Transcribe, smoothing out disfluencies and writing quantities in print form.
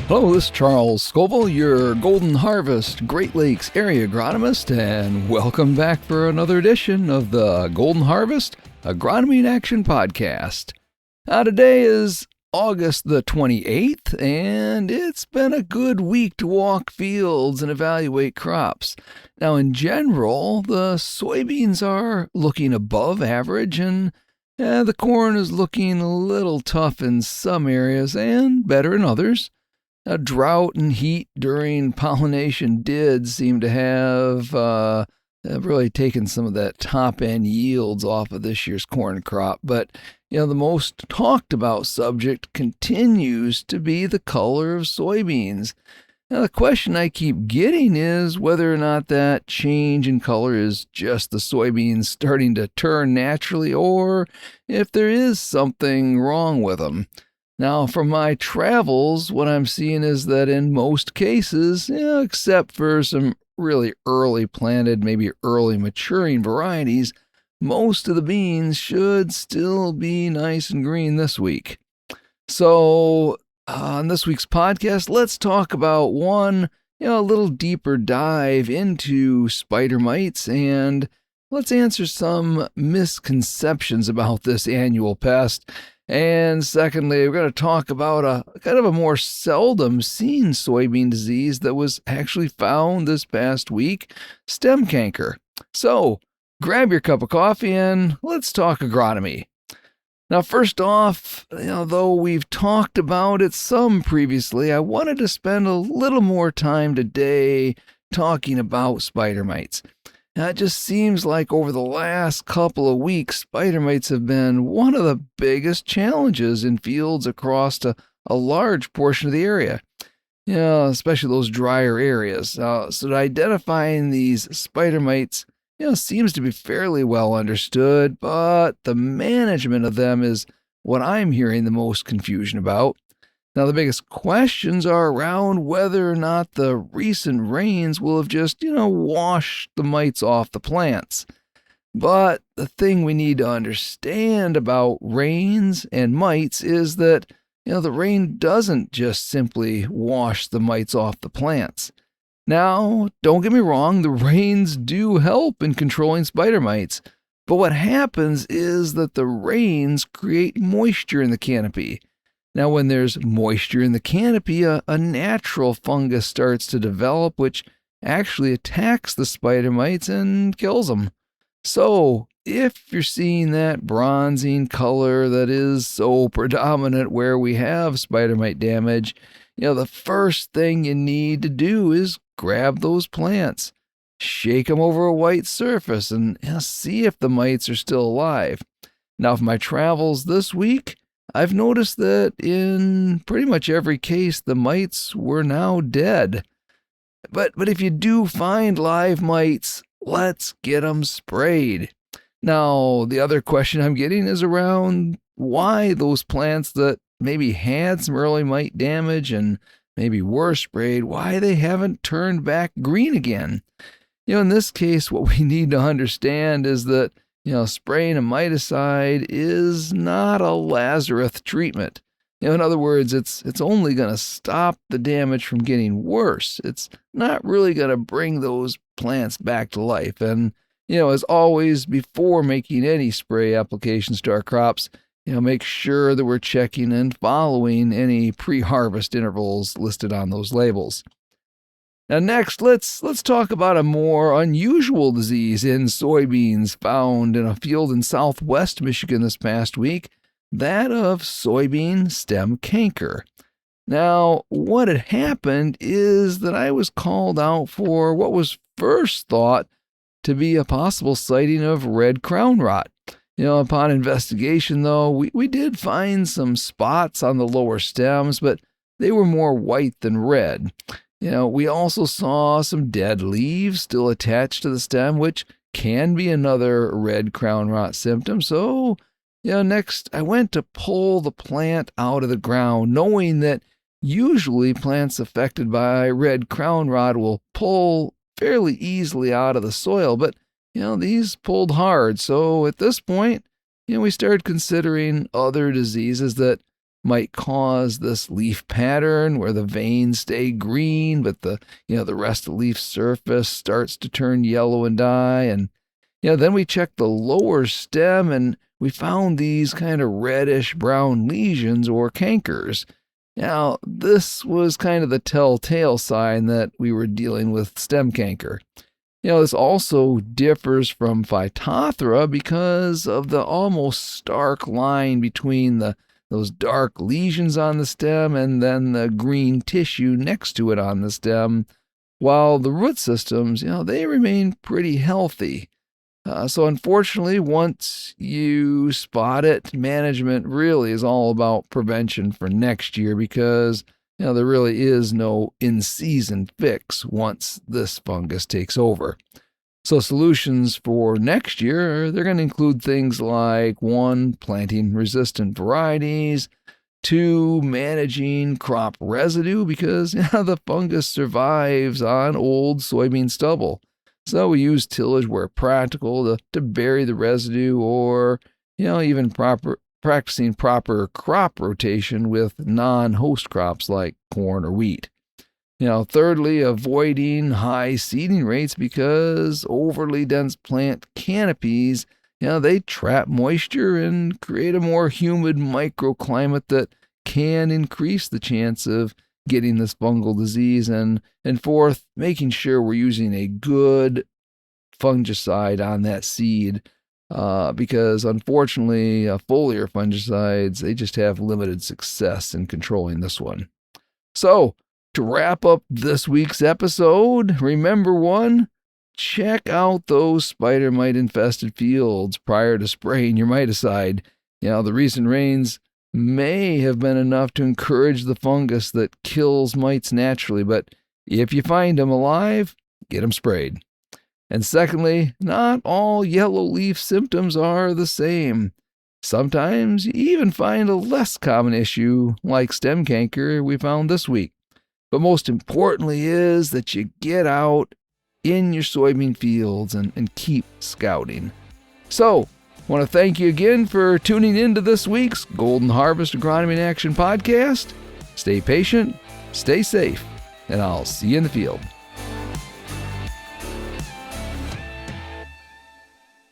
Hello, this is Charles Scoville, your Golden Harvest Great Lakes area agronomist, and welcome back for another edition of the Golden Harvest Agronomy In Action podcast. Today is August the 28th, and it's been a good week to walk fields and evaluate crops. Now, in general, the soybeans are looking above average, and the corn is looking a little tough in some areas and better in others. Drought and heat during pollination did seem to have really taken some of that top-end yields off of this year's corn crop. But, the most talked about subject continues to be the color of soybeans. Now, the question I keep getting is whether or not that change in color is just the soybeans starting to turn naturally, or if there is something wrong with them. Now, from my travels, what I'm seeing is that in most cases, except for some really early planted, maybe early maturing varieties, most of the beans should still be nice and green this week. So, on this week's podcast, let's talk about one, a little deeper dive into spider mites, and let's answer some misconceptions about this annual pest. And secondly, we're going to talk about a kind of a more seldom seen soybean disease that was actually found this past week, stem canker. So grab your cup of coffee and let's talk agronomy. Now, first off, though we've talked about it some previously, I wanted to spend a little more time today talking about spider mites. Now, it just seems like over the last couple of weeks, spider mites have been one of the biggest challenges in fields across a large portion of the area, especially those drier areas. So identifying these spider mites, seems to be fairly well understood, but the management of them is what I'm hearing the most confusion about. Now, the biggest questions are around whether or not the recent rains will have just, washed the mites off the plants. But the thing we need to understand about rains and mites is that, the rain doesn't just simply wash the mites off the plants. Now, don't get me wrong, the rains do help in controlling spider mites. But what happens is that the rains create moisture in the canopy. Now, when there's moisture in the canopy, a natural fungus starts to develop, which actually attacks the spider mites and kills them. So, if you're seeing that bronzing color that is so predominant where we have spider mite damage, the first thing you need to do is grab those plants, shake them over a white surface, and see if the mites are still alive. Now, for my travels this week, I've noticed that in pretty much every case, the mites were now dead. But if you do find live mites, let's get them sprayed. Now, the other question I'm getting is around why those plants that maybe had some early mite damage and maybe were sprayed, why they haven't turned back green again. In this case, what we need to understand is that spraying a miticide is not a Lazarus treatment. In other words, it's only going to stop the damage from getting worse. It's not really going to bring those plants back to life. And, as always, before making any spray applications to our crops, make sure that we're checking and following any pre-harvest intervals listed on those labels. Now next, let's talk about a more unusual disease in soybeans found in a field in southwest Michigan this past week, that of soybean stem canker. Now, what had happened is that I was called out for what was first thought to be a possible sighting of red crown rot. Upon investigation, though, we did find some spots on the lower stems, but they were more white than red. We also saw some dead leaves still attached to the stem, which can be another red crown rot symptom. So, next I went to pull the plant out of the ground, knowing that usually plants affected by red crown rot will pull fairly easily out of the soil, but, these pulled hard. So at this point, we started considering other diseases that might cause this leaf pattern where the veins stay green, but the rest of the leaf surface starts to turn yellow and die. And then we checked the lower stem and we found these kind of reddish brown lesions or cankers. Now, this was kind of the telltale sign that we were dealing with stem canker. This also differs from Phytophthora because of the almost stark line between those dark lesions on the stem and then the green tissue next to it on the stem, while the root systems, they remain pretty healthy. So unfortunately, once you spot it, management really is all about prevention for next year because there really is no in-season fix once this fungus takes over. So solutions for next year, they're going to include things like 1, planting resistant varieties, 2, managing crop residue because the fungus survives on old soybean stubble. So we use tillage where practical to bury the residue or, even practicing proper crop rotation with non-host crops like corn or wheat. Thirdly, avoiding high seeding rates because overly dense plant canopies, they trap moisture and create a more humid microclimate that can increase the chance of getting this fungal disease. And fourth, making sure we're using a good fungicide on that seed because unfortunately, foliar fungicides, they just have limited success in controlling this one. So, to wrap up this week's episode, remember check out those spider mite infested fields prior to spraying your miticide. The recent rains may have been enough to encourage the fungus that kills mites naturally, but if you find them alive, get them sprayed. And secondly, not all yellow leaf symptoms are the same. Sometimes you even find a less common issue like stem canker we found this week. But most importantly is that you get out in your soybean fields and keep scouting. So, I want to thank you again for tuning in to this week's Golden Harvest Agronomy in Action podcast. Stay patient, stay safe, and I'll see you in the field.